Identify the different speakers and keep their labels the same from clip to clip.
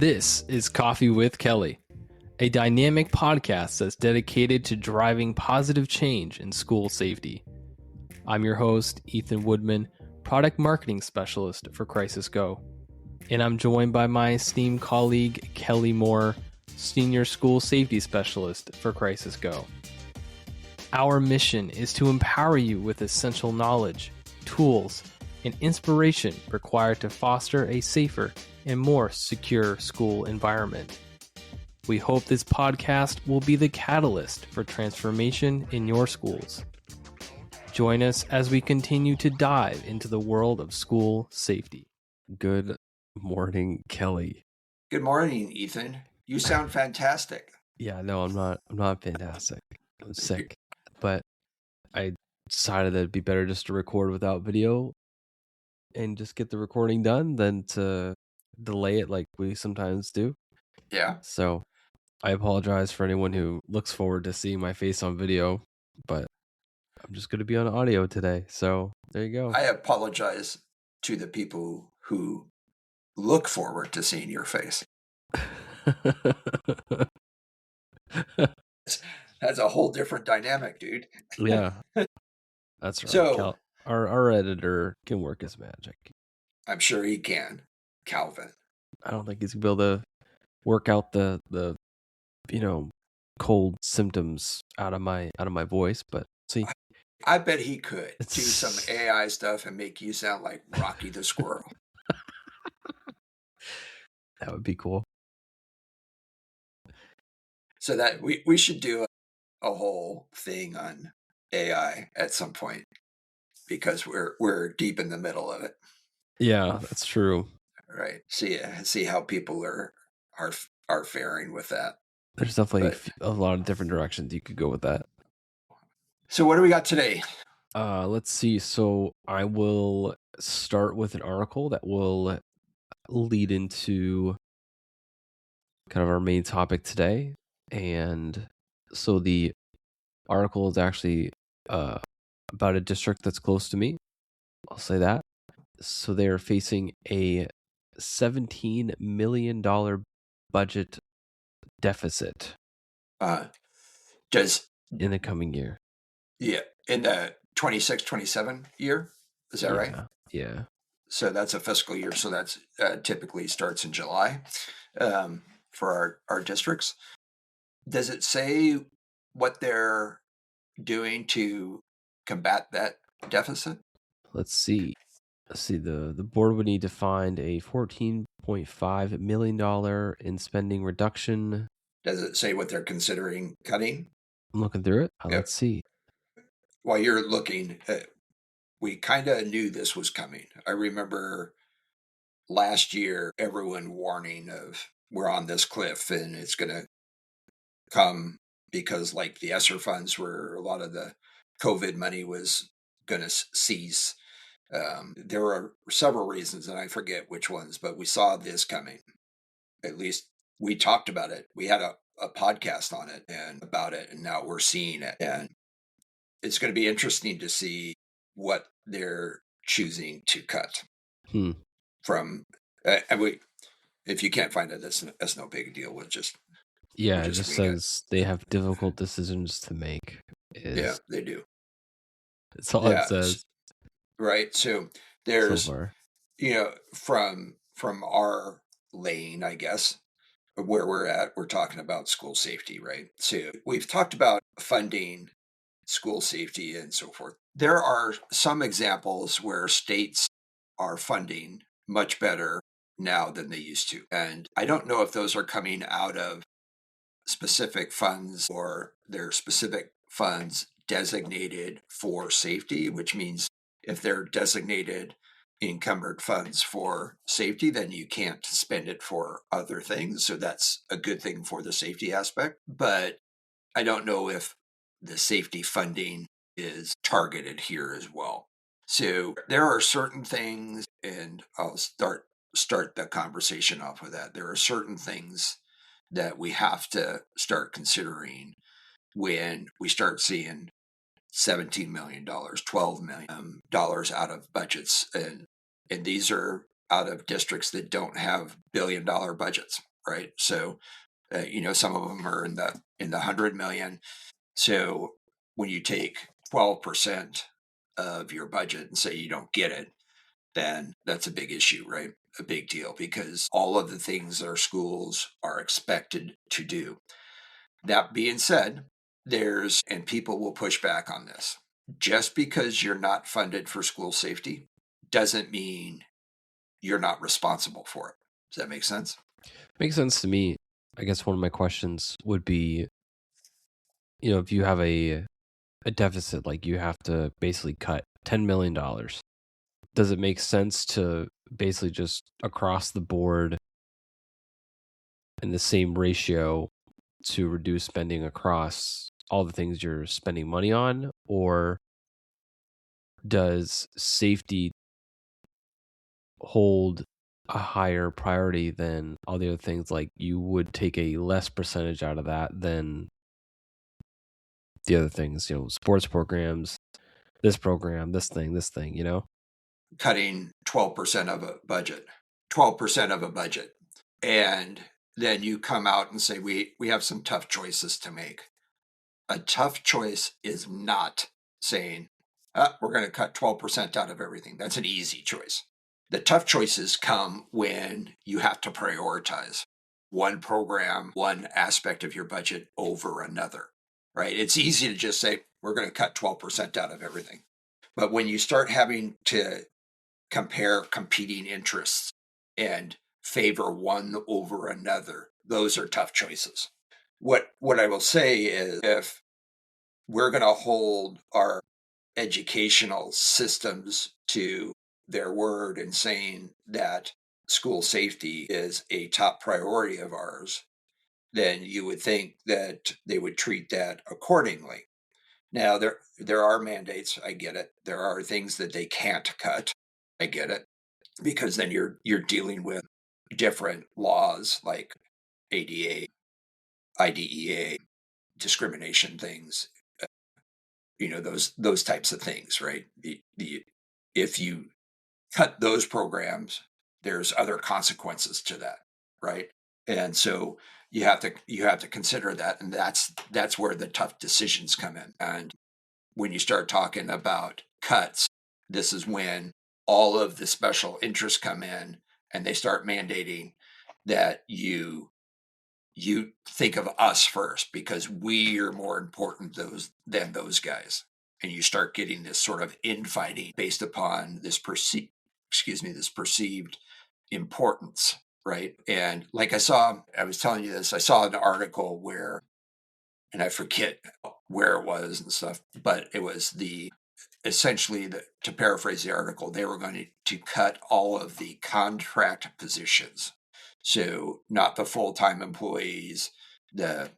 Speaker 1: This is Coffee with Kelly, a dynamic podcast that's dedicated to driving positive change in school safety. I'm your host, Ethan Woodman, Product Marketing Specialist for Crisis Go, and I'm joined by my esteemed colleague, Kelly Moore, Senior School Safety Specialist for Crisis Go. Our mission is to empower you with essential knowledge, tools, and inspiration required to foster a safer and more secure school environment. We hope this podcast will be the catalyst for transformation in your schools. Join us as we continue to dive into the world of school safety. Good morning, Kelly.
Speaker 2: Good morning, Ethan. You sound fantastic.
Speaker 1: Yeah, no, I'm not fantastic. I'm sick. But I decided that it'd be better just to record without video and just get the recording done than to delay it like we sometimes do.
Speaker 2: Yeah.
Speaker 1: So I apologize for anyone who looks forward to seeing my face on video, but I'm just going to be on audio today. So there you go.
Speaker 2: I apologize to the people who look forward to seeing your face. That's a whole different dynamic, dude.
Speaker 1: Yeah, that's right.
Speaker 2: So
Speaker 1: our editor can work his magic.
Speaker 2: I'm sure he can, Calvin.
Speaker 1: I don't think he's gonna be able to work out the cold symptoms out of my voice, but see,
Speaker 2: I bet he could do some AI stuff and make you sound like Rocky the Squirrel.
Speaker 1: That would be cool.
Speaker 2: So that we should do a whole thing on AI at some point because we're deep in the middle of it.
Speaker 1: Yeah, that's true.
Speaker 2: Right. See how people are faring with that.
Speaker 1: There's definitely a lot of different directions you could go with that.
Speaker 2: So what do we got today?
Speaker 1: Let's see. So I will start with an article that will lead into kind of our main topic today. And so the article is actually about a district that's close to me. I'll say that. So they are facing a $17 million budget deficit in the coming year.
Speaker 2: Yeah, in the 26-27 year, is that right?
Speaker 1: Yeah.
Speaker 2: So that's a fiscal year. So that's typically starts in July for our districts. Does it say what they're doing to combat that deficit?
Speaker 1: Let's see. The board would need to find a $14.5 million in spending reduction.
Speaker 2: Does it say what they're considering cutting?
Speaker 1: I'm looking through it.
Speaker 2: Yep.
Speaker 1: Let's see.
Speaker 2: While you're looking, we kind of knew this was coming. I remember last year, everyone warning of we're on this cliff and it's going to come because like the ESSER funds where a lot of the COVID money was going to cease. There were several reasons, and I forget which ones, but we saw this coming. At least we talked about it. We had a podcast on it and about it, and now we're seeing it. And it's going to be interesting to see what they're choosing to cut from. If you can't find it, that's no big deal. We'll just
Speaker 1: it just says they have difficult decisions to make.
Speaker 2: Yeah, they do.
Speaker 1: That's all it says.
Speaker 2: Right. So there's, from our lane, I guess, where we're at, we're talking about school safety, right? So we've talked about funding school safety and so forth. There are some examples where states are funding much better now than they used to. And I don't know if those are coming out of specific funds or they're specific funds designated for safety, which means if they're designated encumbered funds for safety, then you can't spend it for other things. So that's a good thing for the safety aspect. But I don't know if the safety funding is targeted here as well. So there are certain things, and I'll start the conversation off with that. There are certain things that we have to start considering when we start seeing $17 million, $12 million out of budgets. And these are out of districts that don't have billion-dollar budgets. right? So, some of them are in the 100 million. So when you take 12% of your budget and say you don't get it, then that's a big issue, right? A big deal, because all of the things that our schools are expected to do. That being said, and people will push back on this. Just because you're not funded for school safety doesn't mean you're not responsible for it. Does that make sense?
Speaker 3: Makes sense to me. I guess one of my questions would be, if you have a deficit, like you have to basically cut $10 million, does it make sense to basically just across the board in the same ratio to reduce spending across all the things you're spending money on? Or does safety hold a higher priority than all the other things? Like you would take a less percentage out of that than the other things, sports programs, this program, this thing,
Speaker 2: Cutting 12% of a budget, 12% of a budget. And then you come out and say, we have some tough choices to make. A tough choice is not saying, we're going to cut 12% out of everything. That's an easy choice. The tough choices come when you have to prioritize one program, one aspect of your budget over another, right? It's easy to just say, we're going to cut 12% out of everything. But when you start having to compare competing interests and favor one over another, those are tough choices. What I will say is, if we're going to hold our educational systems to their word in saying that school safety is a top priority of ours, then you would think that they would treat that accordingly. Now, there are mandates. I get it. There are things that they can't cut. I get it, because then you're dealing with different laws like ADA, IDEA, discrimination things, those types of things, right? If you cut those programs, there's other consequences to that, right? And so you have to consider that, and that's where the tough decisions come in. And when you start talking about cuts, this is when all of the special interests come in and they start mandating that you think of us first because we are more important than those guys. And you start getting this sort of infighting based upon this perceived importance, right? And like I was telling you this, I saw an article where, and I forget where it was and stuff, but it was essentially, to paraphrase the article, they were going to cut all of the contract positions. So not the full-time employees, the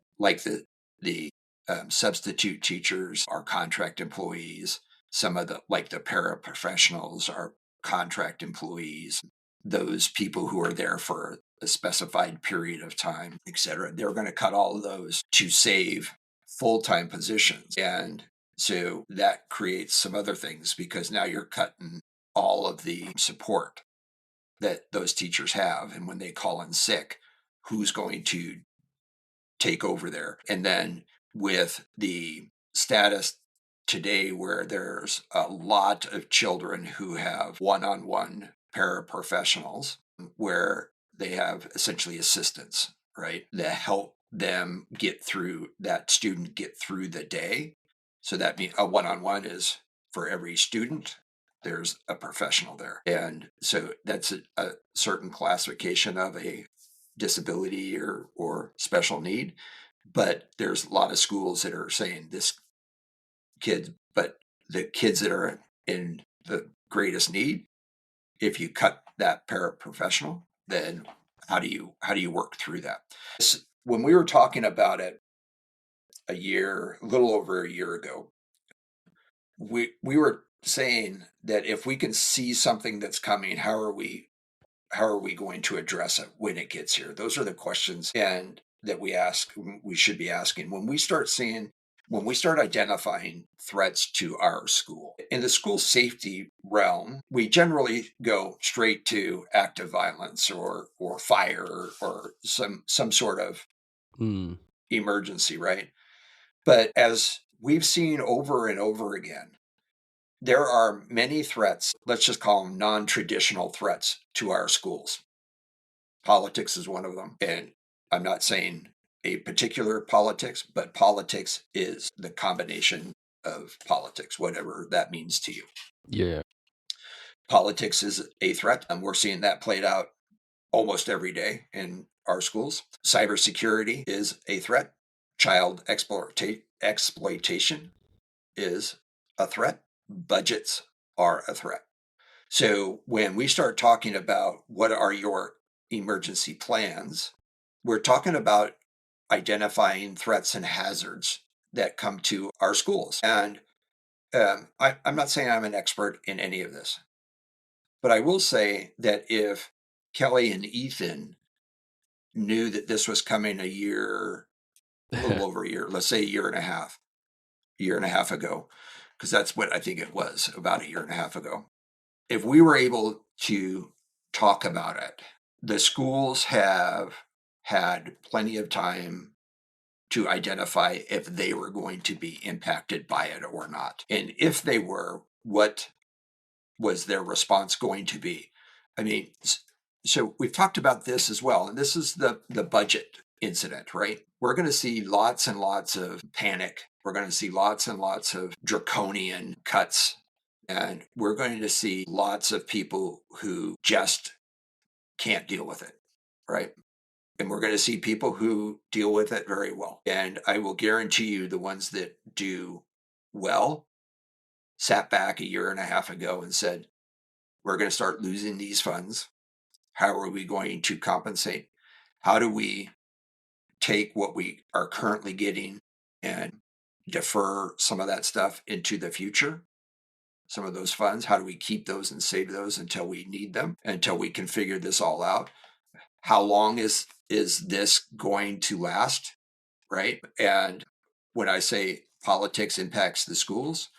Speaker 2: substitute teachers are contract employees. Some of the paraprofessionals are contract employees. Those people who are there for a specified period of time, et cetera. They're going to cut all of those to save full-time positions. And so that creates some other things, because now you're cutting all of the support that those teachers have. And when they call in sick, who's going to take over there? And then with the status today where there's a lot of children who have one-on-one paraprofessionals where they have essentially assistants, right, that help them student get through the day. So that means a one-on-one is for every student, there's a professional there. And so that's a certain classification of a disability or special need. But there's a lot of schools that are saying but the kids that are in the greatest need, if you cut that paraprofessional, then how do you work through that? When we were talking about it a little over a year ago, we were saying that if we can see something that's coming, how are we going to address it when it gets here? Those are the questions and that we should be asking when we start seeing when we start identifying threats to our school, in the school safety realm, we generally go straight to active violence or fire or some sort of emergency, right? But as we've seen over and over again, there are many threats, let's just call them non-traditional threats to our schools. Politics is one of them. And I'm not saying a particular politics, but politics is the combination of politics, whatever that means to you.
Speaker 3: Yeah.
Speaker 2: Politics is a threat, and we're seeing that played out almost every day in our schools. Cybersecurity is a threat. Child exploitation is a threat. Budgets are a threat. So when we start talking about what are your emergency plans, we're talking about identifying threats and hazards that come to our schools. And I'm not saying I'm an expert in any of this, but I will say that if Kelly and Ethan knew that this was coming a little over a year, let's say a year and a half ago, because that's what I think it was, about a year and a half ago. If we were able to talk about it, the schools have had plenty of time to identify if they were going to be impacted by it or not. And if they were, what was their response going to be? I mean, so we've talked about this as well, and this is the budget incident, right? We're going to see lots and lots of panic. We're going to see lots and lots of draconian cuts, and we're going to see lots of people who just can't deal with it, right? And we're going to see people who deal with it very well. And I will guarantee you the ones that do well sat back a year and a half ago and said, we're going to start losing these funds. How are we going to compensate? How do we take what we are currently getting and defer some of that stuff into the future? Some of those funds, how do we keep those and save those until we need them, until we can figure this all out? How long is this going to last, right? And when I say politics impacts the schools,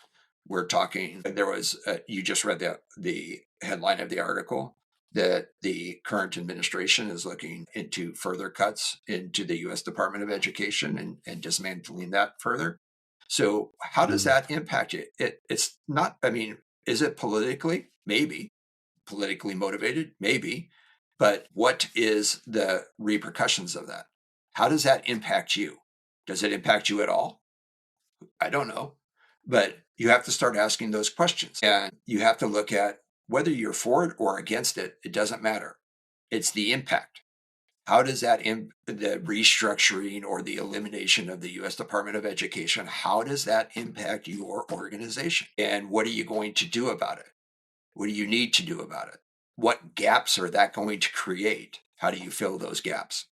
Speaker 2: we're talking, there was, you just read the headline of the article, that the current administration is looking into further cuts into the U.S. Department of Education and dismantling that further. So how does that impact it? It's not, I mean, is it politically? Maybe. Politically motivated? Maybe. But what is the repercussions of that? How does that impact you? Does it impact you at all? I don't know. But you have to start asking those questions. And you have to look at whether you're for it or against it, it doesn't matter. It's the impact. How does that, the restructuring or the elimination of the U.S. Department of Education, how does that impact your organization? And what are you going to do about it? What do you need to do about it? What gaps are that going to create? How do you fill those gaps?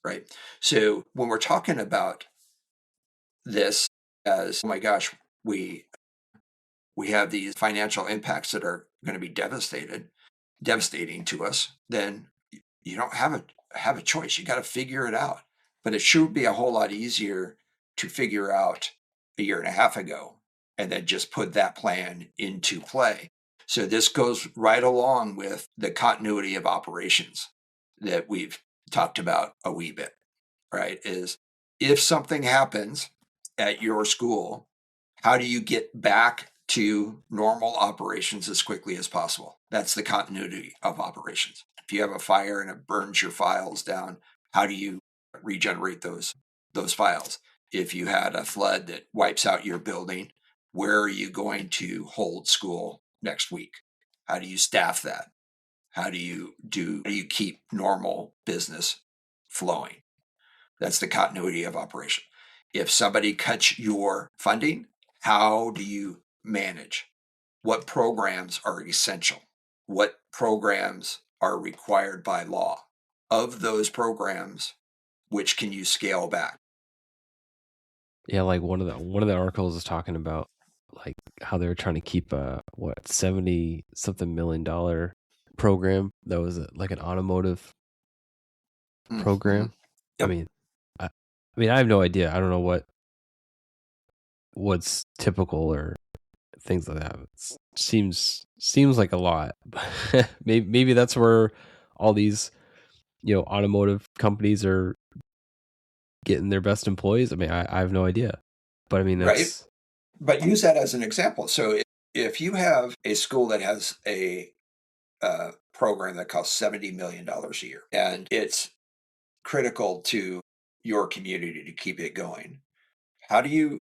Speaker 2: Right? So when we're talking about this as, oh my gosh, we have these financial impacts that are going to be devastating to us, then you don't have a choice. You got to figure it out. But it should be a whole lot easier to figure out a year and a half ago and then just put that plan into play. So this goes right along with the continuity of operations that we've talked about a wee bit, right? Is if something happens at your school, how do you get back to normal operations as quickly as possible? That's the continuity of operations. If you have a fire and it burns your files down, how do you regenerate those files? If you had a flood that wipes out your building, where are you going to hold school next week? How do you staff that? How do you keep normal business flowing? That's the continuity of operation. If somebody cuts your funding, how do you manage? What programs are essential? What programs are required by law? Of those programs, which can you scale back?
Speaker 3: Yeah, like one of the articles is talking about like how they were trying to keep a $70-something million program that was like an automotive program.
Speaker 2: Yep.
Speaker 3: I mean, I have no idea. I don't know what's typical or things like that. It seems like a lot. Maybe that's where all these, automotive companies are getting their best employees. I mean, I have no idea, but I mean,
Speaker 2: right. But use that as an example. So if you have a school that has a program that costs $70 million a year, and it's critical to your community to keep it going, how do you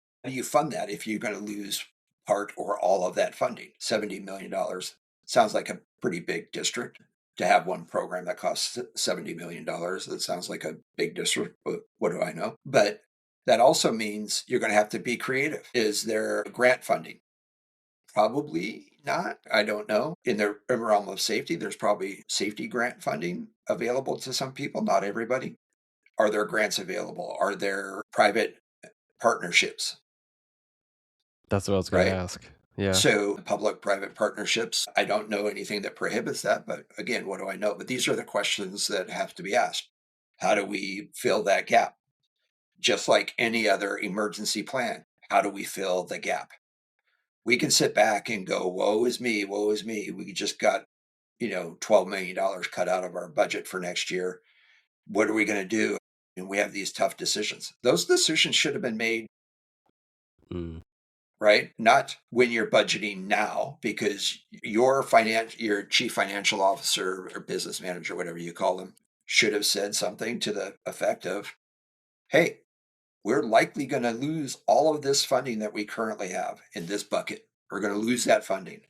Speaker 2: fund that if you're going to lose part or all of that funding? $70 million sounds like a pretty big district. To have one program that costs $70 million, that sounds like a big district, but what do I know? But that also means you're going to have to be creative. Is there grant funding? Probably not. I don't know. In the realm of safety, there's probably safety grant funding available to some people, not everybody. Are there grants available? Are there private partnerships?
Speaker 3: That's what I was going to ask. Yeah.
Speaker 2: So public-private partnerships, I don't know anything that prohibits that, but again, what do I know? But these are the questions that have to be asked. How do we fill that gap? Just like any other emergency plan, how do we fill the gap? We can sit back and go, woe is me, woe is me. We just got, $12 million cut out of our budget for next year. What are we going to do? And we have these tough decisions. Those decisions should have been made, right? Not when you're budgeting now, because your chief financial officer or business manager, whatever you call them, should have said something to the effect of, hey, we're likely going to lose all of this funding that we currently have in this bucket. We're going to lose that funding.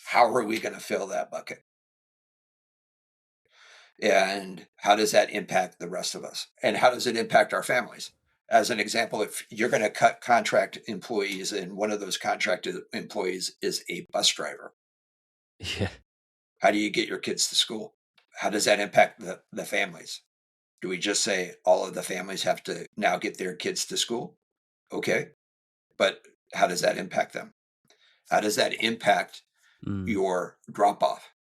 Speaker 2: How are we going to fill that bucket? And how does that impact the rest of us? And how does it impact our families? As an example, if you're going to cut contract employees and one of those contracted employees is a bus driver, how do you get your kids to school? How does that impact the families? Do we just say all of the families have to now get their kids to school? Okay. But how does that impact them? How does that impact your drop-off?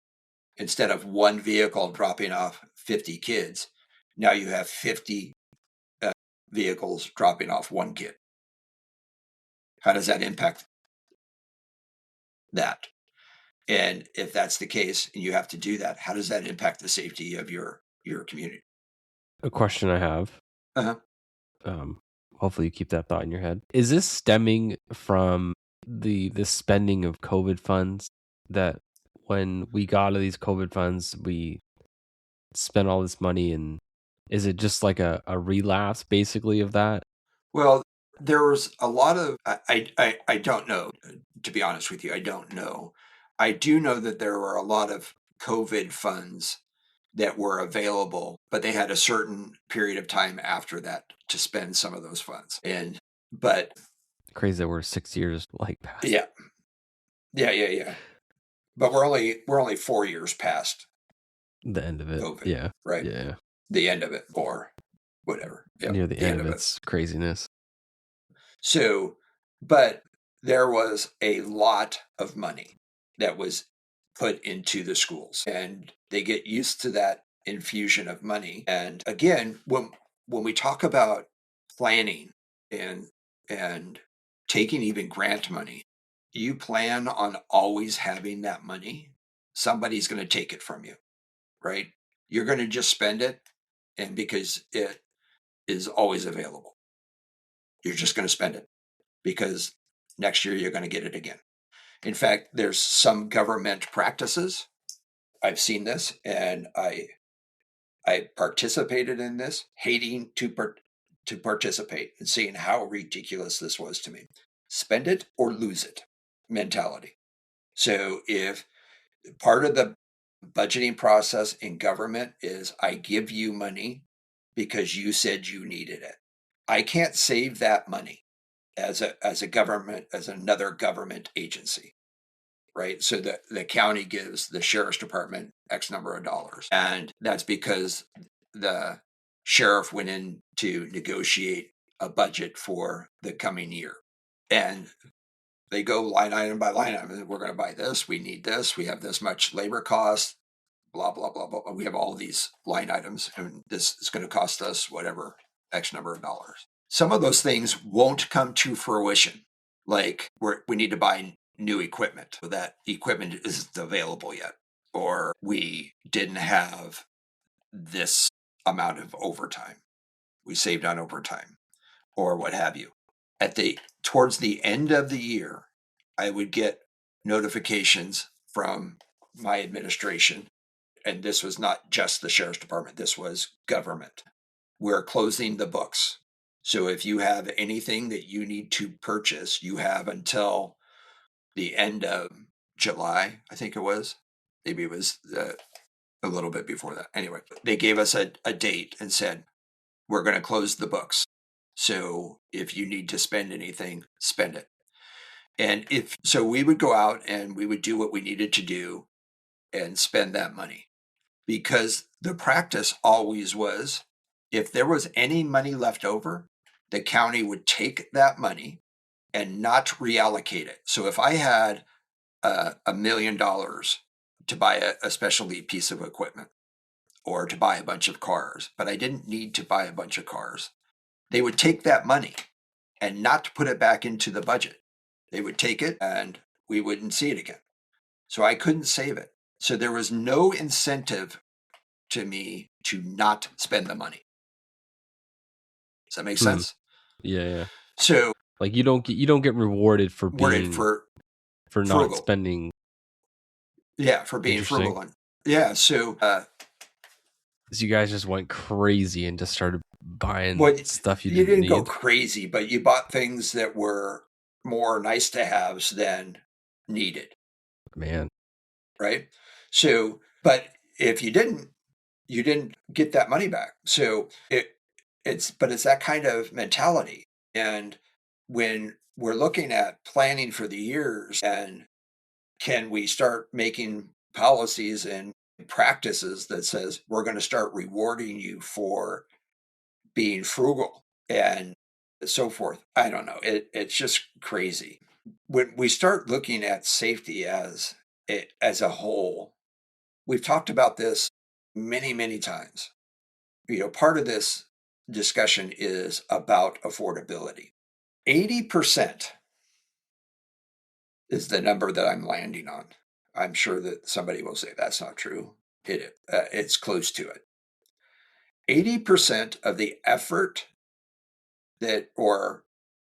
Speaker 2: Instead of one vehicle dropping off 50 kids, now you have 50 vehicles dropping off one kid. How does that impact that? And if that's the case, and you have to do that, how does that impact the safety of your community?
Speaker 3: A question I have. Hopefully you keep that thought in your head. Is this stemming from the spending of COVID funds, that when we got out of these COVID funds, we spent all this money, and is it just like a relapse basically of that?
Speaker 2: Well, there was a lot of, I don't know, to be honest with you, I don't know. I do know that there were a lot of COVID funds that were available, but they had a certain period of time after that to spend some of those funds. But
Speaker 3: crazy that we're 6 years past.
Speaker 2: Yeah. But we're only 4 years past
Speaker 3: the end of it.
Speaker 2: COVID,
Speaker 3: yeah.
Speaker 2: Right.
Speaker 3: Yeah.
Speaker 2: The end of it, or whatever.
Speaker 3: Yep. Near the end of its craziness.
Speaker 2: So, but there was a lot of money that was put into the schools, and they get used to that infusion of money. And again, when we talk about planning and taking even grant money, you plan on always having that money. Somebody's going to take it from you, right? You're going to just spend it, and because it is always available, you're just going to spend it because next year you're going to get it again. In fact, there's some government practices. I've seen this, and I participated in this, hating to participate and seeing how ridiculous this was to me. Spend it or lose it mentality. So if part of the budgeting process in government is I give you money because you said you needed it, I can't save that money as a government, as another government agency, right? So the county gives the sheriff's department X number of dollars, and that's because the sheriff went in to negotiate a budget for the coming year, and they go line item by line item. We're going to buy this. We need this. We have this much labor cost. Blah blah blah blah. We have all these line items, and this is going to cost us whatever X number of dollars. Some of those things won't come to fruition Like we need to buy new equipment. That equipment isn't available yet. Or we didn't have this amount of overtime. We saved on overtime or what have you. Towards the end of the year, I would get notifications from my administration. And this was not just the sheriff's department. This was government. We're closing the books. So if you have anything that you need to purchase, you have until the end of July, I think it was. Maybe it was a little bit before that. Anyway, they gave us a date and said, we're going to close the books. So if you need to spend anything, spend it. And so we would go out and we would do what we needed to do and spend that money. Because the practice always was, if there was any money left over, the county would take that money and not reallocate it. So if I had $1 million to buy a specialty piece of equipment or to buy a bunch of cars, but I didn't need to buy a bunch of cars, they would take that money and not put it back into the budget. They would take it and we wouldn't see it again. So I couldn't save it. So there was no incentive to me to not spend the money. Does that make sense?
Speaker 3: Yeah.
Speaker 2: So
Speaker 3: like you don't get rewarded for being for not
Speaker 2: frugal.
Speaker 3: Spending.
Speaker 2: Yeah, for being frugal. Yeah, so
Speaker 3: you guys just went crazy and just started buying stuff you
Speaker 2: didn't
Speaker 3: need.
Speaker 2: go crazy, but you bought things that were more nice to haves than needed.
Speaker 3: Man.
Speaker 2: Right? So, but if you didn't get that money back. So it's that kind of mentality. And when we're looking at planning for the years, and can we start making policies and practices that says we're going to start rewarding you for being frugal and so forth? I don't know. It's just crazy. When we start looking at safety as a whole, we've talked about this many, many times. Part of this discussion is about affordability. 80% is the number that I'm landing on. I'm sure that somebody will say that's not true. It's close to it. 80% of the effort or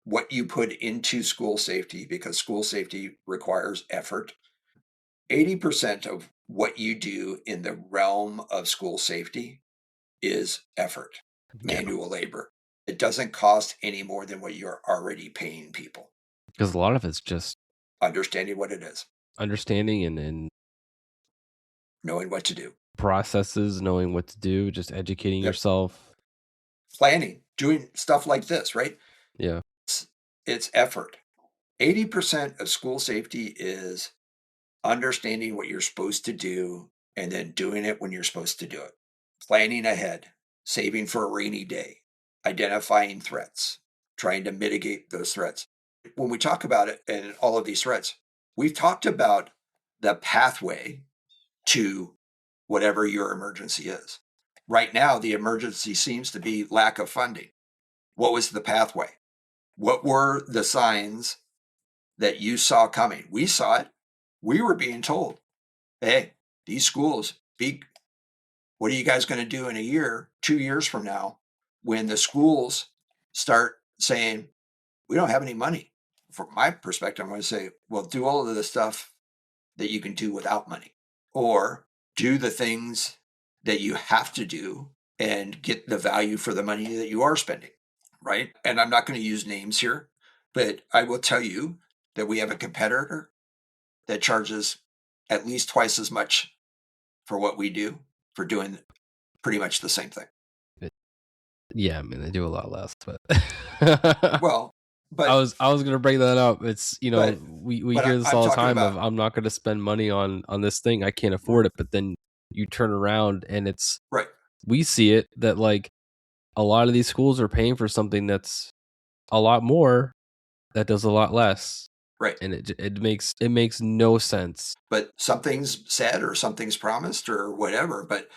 Speaker 2: what you put into school safety, because school safety requires effort, 80% of what you do in the realm of school safety is effort, manual labor. It doesn't cost any more than what you're already paying people.
Speaker 3: Because a lot of it's just
Speaker 2: understanding what it is.
Speaker 3: Understanding and
Speaker 2: knowing what to do.
Speaker 3: Processes, knowing what to do, just educating yourself.
Speaker 2: Planning, doing stuff like this, right?
Speaker 3: Yeah.
Speaker 2: It's effort. 80% of school safety is understanding what you're supposed to do and then doing it when you're supposed to do it. Planning ahead, saving for a rainy day, identifying threats, trying to mitigate those threats. When we talk about it and all of these threats, we've talked about the pathway to whatever your emergency is. Right now, the emergency seems to be lack of funding. What was the pathway? What were the signs that you saw coming? We saw it. We were being told, hey, these schools, what are you guys going to do in a year, 2 years from now, when the schools start saying, we don't have any money? From my perspective, I'm going to say, well, do all of the stuff that you can do without money, or do the things that you have to do and get the value for the money that you are spending, right? And I'm not going to use names here, but I will tell you that we have a competitor that charges at least twice as much for what we do for doing pretty much the same thing.
Speaker 3: Yeah, I mean, they do a lot less, but
Speaker 2: well, but
Speaker 3: I was going to bring that up. It's, we hear this all the time of, I'm not going to spend money on this thing. I can't afford it. But then you turn around and it's
Speaker 2: right.
Speaker 3: We see it that like a lot of these schools are paying for something that's a lot more that does a lot less.
Speaker 2: Right.
Speaker 3: And it makes no sense.
Speaker 2: But something's said or something's promised or whatever. But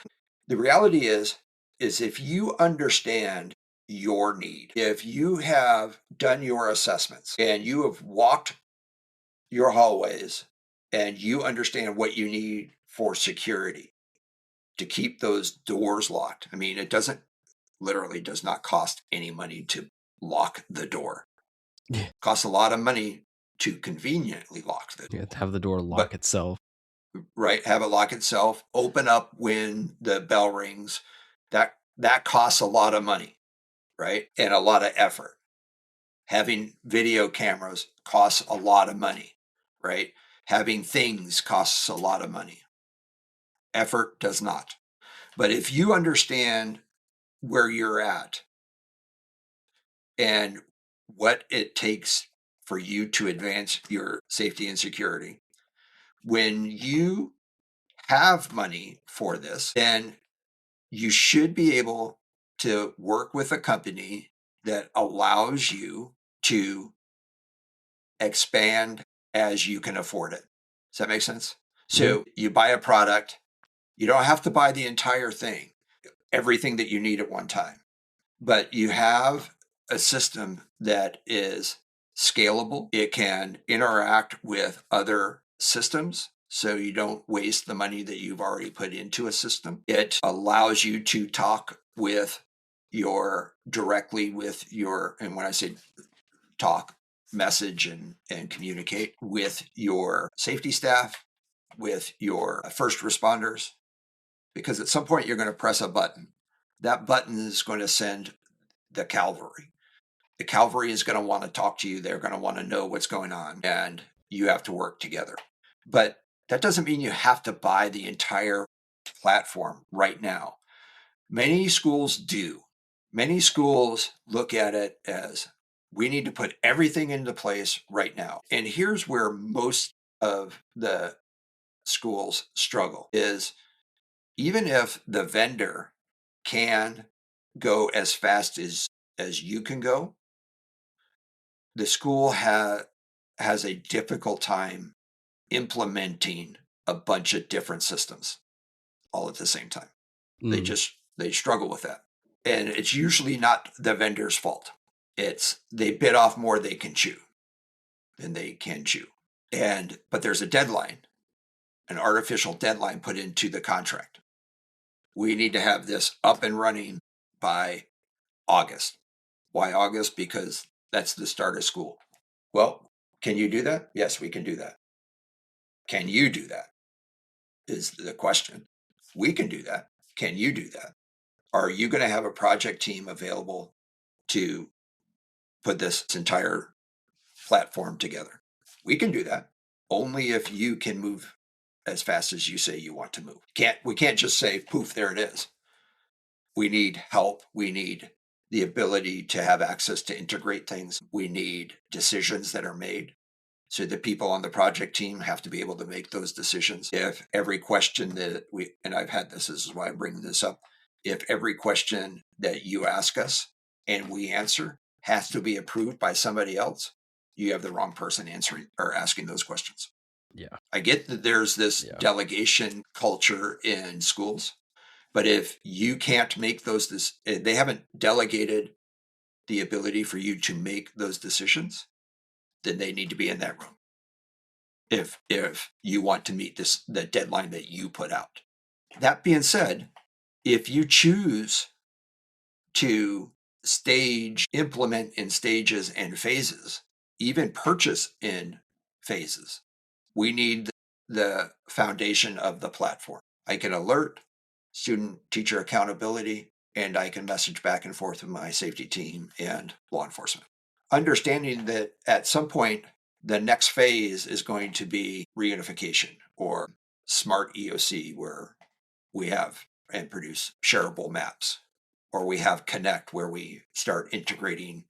Speaker 2: the reality is if you understand your need. If you have done your assessments and you have walked your hallways and you understand what you need for security to keep those doors locked. I mean, it literally does not cost any money to lock the door.
Speaker 3: Yeah.
Speaker 2: It costs a lot of money to conveniently lock the door.
Speaker 3: You have to have the door lock itself.
Speaker 2: Right, have it lock itself, open up when the bell rings. That costs a lot of money, right? And a lot of effort. Having video cameras costs a lot of money, right? Having things costs a lot of money. Effort does not. But if you understand where you're at and what it takes for you to advance your safety and security, when you have money for this, then you should be able to work with a company that allows you to expand as you can afford it. Does that make sense? So you buy a product, you don't have to buy the entire thing, everything that you need at one time, but you have a system that is scalable. It can interact with other systems, so you don't waste the money that you've already put into a system. It allows you to talk directly with your, and when I say talk, message and communicate with your safety staff, with your first responders, because at some point you're going to press a button. That button is going to send the cavalry. The cavalry is going to want to talk to you. They're going to want to know what's going on, and you have to work together. But that doesn't mean you have to buy the entire platform right now. Many schools do. Many schools look at it as, we need to put everything into place right now. And here's where most of the schools struggle is, even if the vendor can go as fast as you can go, the school has a difficult time implementing a bunch of different systems all at the same time. They struggle with that. And it's usually not the vendor's fault. It's they bit off more than they can chew. But there's a deadline, an artificial deadline put into the contract. We need to have this up and running by August. Why August? Because that's the start of school. Well, can you do that? Yes, we can do that. Can you do that? Is the question. We can do that. Can you do that? Are you going to have a project team available to put this entire platform together? We can do that. Only if you can move as fast as you say you want to move. We can't just say, poof, there it is. We need help. We need the ability to have access to integrate things. We need decisions that are made. So the people on the project team have to be able to make those decisions. If every question and I've had this is why I'm bringing this up, if every question that you ask us and we answer has to be approved by somebody else, you have the wrong person answering or asking those questions.
Speaker 3: Yeah.
Speaker 2: I get that there's this delegation culture in schools, but if you can't make they haven't delegated the ability for you to make those decisions, then they need to be in that room. If you want to meet the deadline that you put out. That being said, if you choose to implement in stages and phases, even purchase in phases, we need the foundation of the platform. I can alert, student-teacher accountability, and I can message back and forth with my safety team and law enforcement. Understanding that at some point, the next phase is going to be reunification or smart EOC, where we have and produce shareable maps, or we have Connect, where we start integrating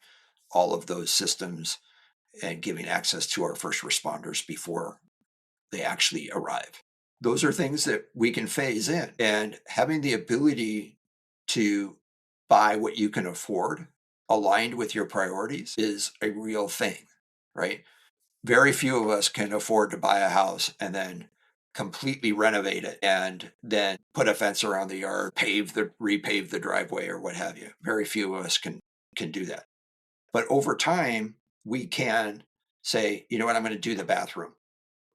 Speaker 2: all of those systems and giving access to our first responders before they actually arrive. Those are things that we can phase in, and having the ability to buy what you can afford aligned with your priorities is a real thing, right? Very few of us can afford to buy a house and then completely renovate it and then put a fence around the yard, repave the driveway or what have you. Very few of us can can do that. But over time, we can say, you know what, I'm going to do the bathroom.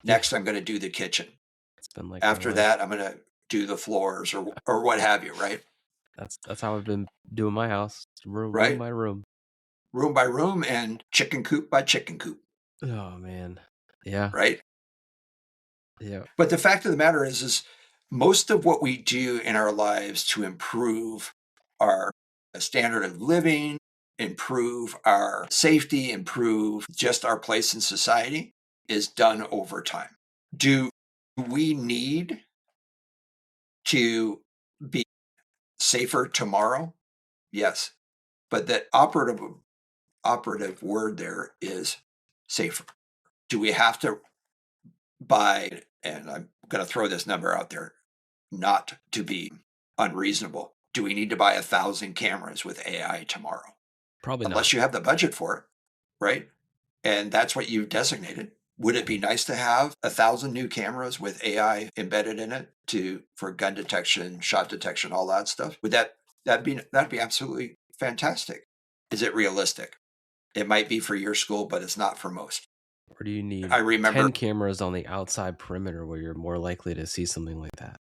Speaker 2: Next, I'm going to do the kitchen.
Speaker 3: It's been like
Speaker 2: after that, I'm going to do the floors or what have you, right?
Speaker 3: That's how I've been doing my house, room by room.
Speaker 2: Room by room and chicken coop by chicken coop.
Speaker 3: Oh, man. Yeah.
Speaker 2: Right?
Speaker 3: Yeah.
Speaker 2: But the fact of the matter is most of what we do in our lives to improve our standard of living, improve our safety, improve just our place in society is done over time. Do we need to be safer tomorrow? Yes. But that operative word there is safer. Do we have to buy, and I'm going to throw this number out there, not to be unreasonable, do we need to buy 1,000 cameras with AI tomorrow?
Speaker 3: Probably not.
Speaker 2: Unless you have the budget for it, right? And that's what you've designated. Would it be nice to have 1,000 new cameras with AI embedded in it for gun detection, shot detection, all that stuff? Would that'd be absolutely fantastic? Is it realistic? It might be for your school, but it's not for most.
Speaker 3: Or do you need
Speaker 2: I remember
Speaker 3: 10 cameras on the outside perimeter where you're more likely to see something like that?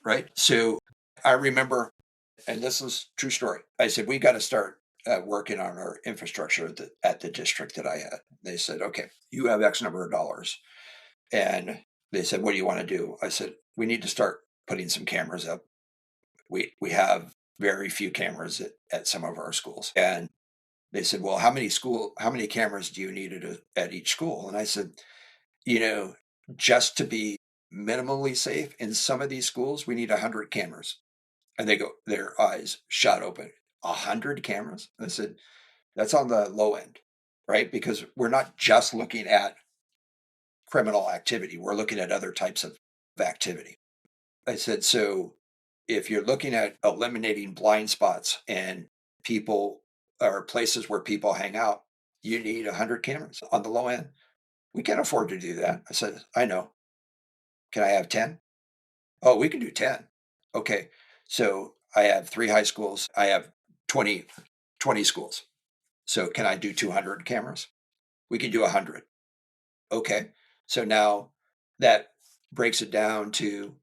Speaker 2: Right. So I remember, and this is true story. I said, we got to start working on our infrastructure at the district that I had. They said, okay, you have X number of dollars. And they said, what do you want to do? I said, we need to start putting some cameras up. We have very few cameras at some of our schools. And they said, well, how many cameras do you need at each school? And I said, just to be minimally safe in some of these schools, we need 100 cameras. And their eyes shot open. 100 cameras? I said, that's on the low end, right? Because we're not just looking at criminal activity. We're looking at other types of activity. I said, so if you're looking at eliminating blind spots and people or places where people hang out, you need 100 cameras on the low end. We can't afford to do that. I said, I know. Can I have 10? Oh, we can do 10. Okay. So I have 3 high schools. I have 20 schools. So can I do 200 cameras? We can do 100. Okay. So now that breaks it down to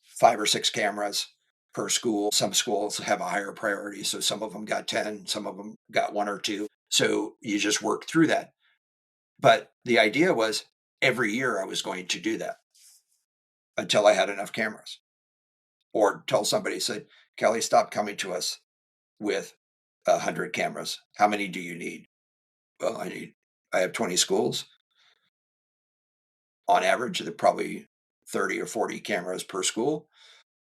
Speaker 2: 5 or 6 cameras per school. Some schools have a higher priority. So some of them got 10, some of them got 1 or 2. So you just work through that. But the idea was every year I was going to do that until I had enough cameras. Or until somebody said, Kelly, stop coming to us with 100 cameras. How many do you need? Well, I have 20 schools. On average, they're probably 30 or 40 cameras per school.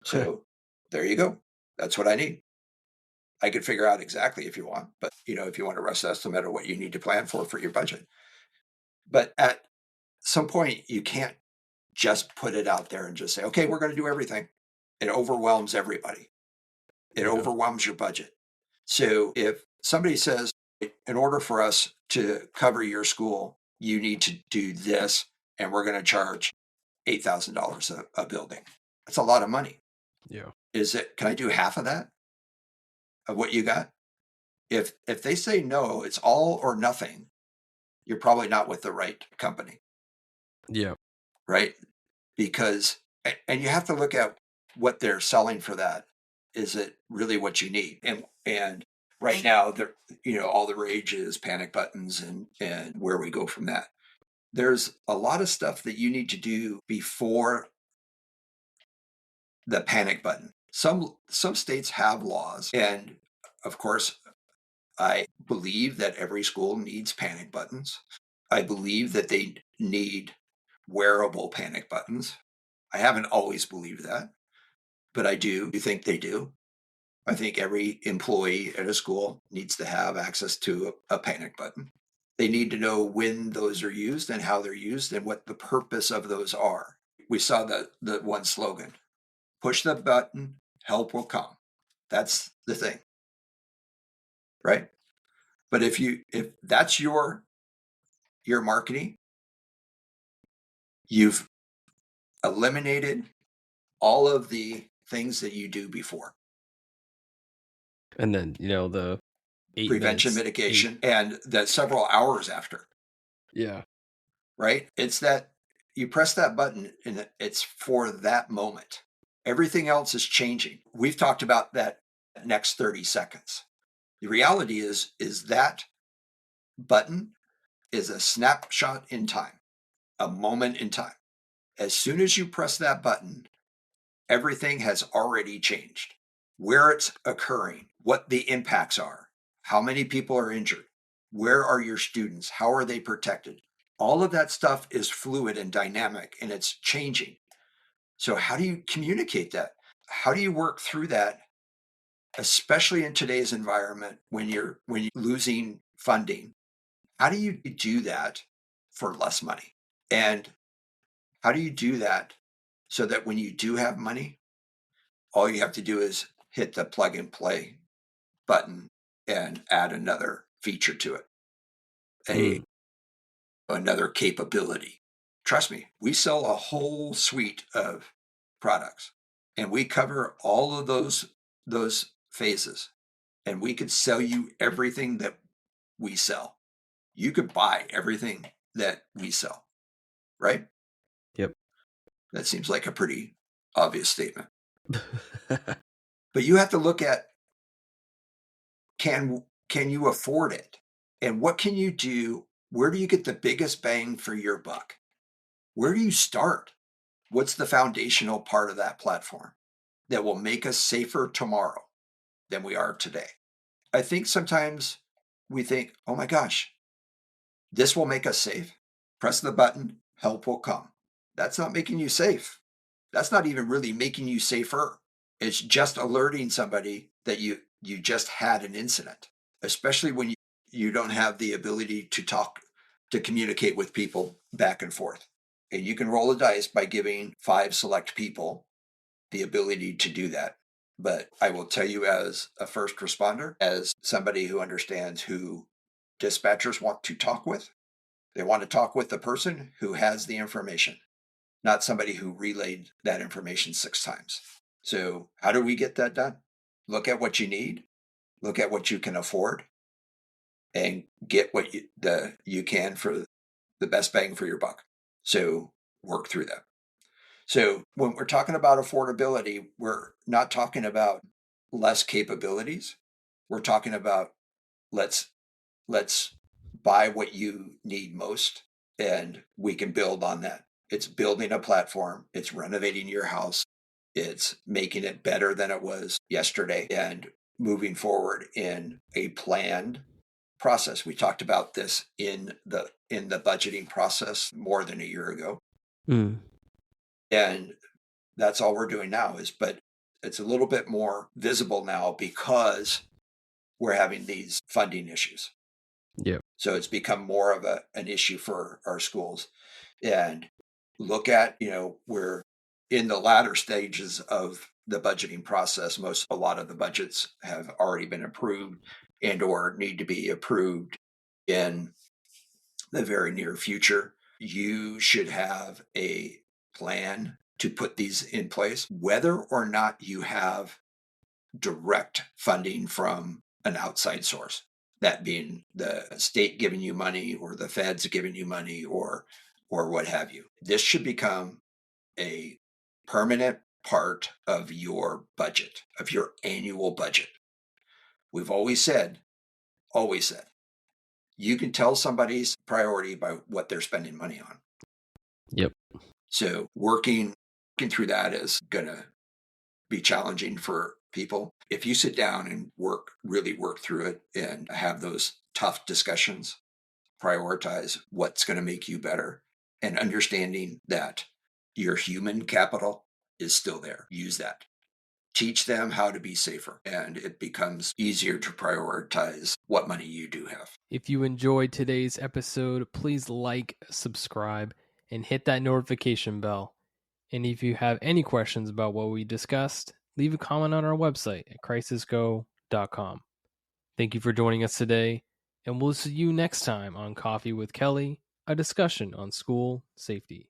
Speaker 2: So there you go. That's what I need. I could figure out exactly if you want, but if you want a rough estimate of what you need to plan for your budget. But at some point, you can't just put it out there and just say, okay, we're going to do everything. It overwhelms everybody. It overwhelms your budget. So if somebody says, in order for us to cover your school, you need to do this, and we're going to charge $8,000 a building. That's a lot of money.
Speaker 3: Yeah.
Speaker 2: Can I do half of that? Of what you got? If they say no, it's all or nothing, you're probably not with the right company.
Speaker 3: Yeah.
Speaker 2: Right? Because, and you have to look at what they're selling for that. Is it really what you need? And right now, all the rage is panic buttons and where we go from that. There's a lot of stuff that you need to do before the panic button. Some states have laws, and of course, I believe that every school needs panic buttons. I believe that they need wearable panic buttons. I haven't always believed that, but I do think they do. I think every employee at a school needs to have access to a panic button. They need to know when those are used and how they're used and what the purpose of those are. We saw the one slogan, push the button, help will come. That's the thing, right? But if that's your marketing, you've eliminated all of the things that you do before.
Speaker 3: And then, the
Speaker 2: prevention, mitigation, and that several hours after.
Speaker 3: Yeah.
Speaker 2: Right? It's that you press that button and it's for that moment. Everything else is changing. We've talked about that next 30 seconds. The reality is that button is a snapshot in time, a moment in time. As soon as you press that button, everything has already changed. Where it's occurring, what the impacts are, how many people are injured, where are your students, how are they protected? All of that stuff is fluid and dynamic, and it's changing. So how do you communicate that? How do you work through that, especially in today's environment when you're losing funding? How do you do that for less money? And how do you do that so that when you do have money, all you have to do is hit the plug and play button and add another feature to it, another capability. Trust me, we sell a whole suite of products, and we cover all of those phases, and we could sell you everything that we sell. You could buy everything that we sell, right?
Speaker 3: Yep.
Speaker 2: That seems like a pretty obvious statement. But you have to look at, can you afford it? And what can you do? Where do you get the biggest bang for your buck? Where do you start? What's the foundational part of that platform that will make us safer tomorrow than we are today? I think sometimes we think, oh my gosh, this will make us safe. Press the button, help will come. That's not making you safe. That's not even really making you safer. It's just alerting somebody that you just had an incident, especially when you don't have the ability to communicate with people back and forth. And you can roll the dice by giving 5 select people the ability to do that. But I will tell you, as a first responder, as somebody who understands who dispatchers want to talk with, they want to talk with the person who has the information, not somebody who relayed that information 6 times. So how do we get that done? Look at what you need, look at what you can afford, and get what you can for the best bang for your buck. So work through that. So when we're talking about affordability, we're not talking about less capabilities. We're talking about let's buy what you need most, and we can build on that. It's building a platform. It's renovating your house. It's making it better than it was yesterday and moving forward in a planned process. We talked about this in the budgeting process more than a year ago. And that's all we're doing now but it's a little bit more visible now because we're having these funding issues.
Speaker 3: Yep.
Speaker 2: So it's become more of an issue for our schools. And look at, we're in the latter stages of the budgeting process. A lot of the budgets have already been approved and or need to be approved in the very near future. You should have a plan to put these in place, whether or not you have direct funding from an outside source, that being the state giving you money or the feds giving you money or what have you. This should become a permanent part of your budget, of your annual budget. We've always said, you can tell somebody's priority by what they're spending money on.
Speaker 3: Yep.
Speaker 2: So working through that is going to be challenging for people. If you sit down and really work through it and have those tough discussions, prioritize what's going to make you better, and understanding that your human capital is still there. Use that. Teach them how to be safer, and it becomes easier to prioritize what money you do have.
Speaker 1: If you enjoyed today's episode, please like, subscribe, and hit that notification bell. And if you have any questions about what we discussed, leave a comment on our website at crisisgo.com. Thank you for joining us today, and we'll see you next time on Coffee with Kelly, a discussion on school safety.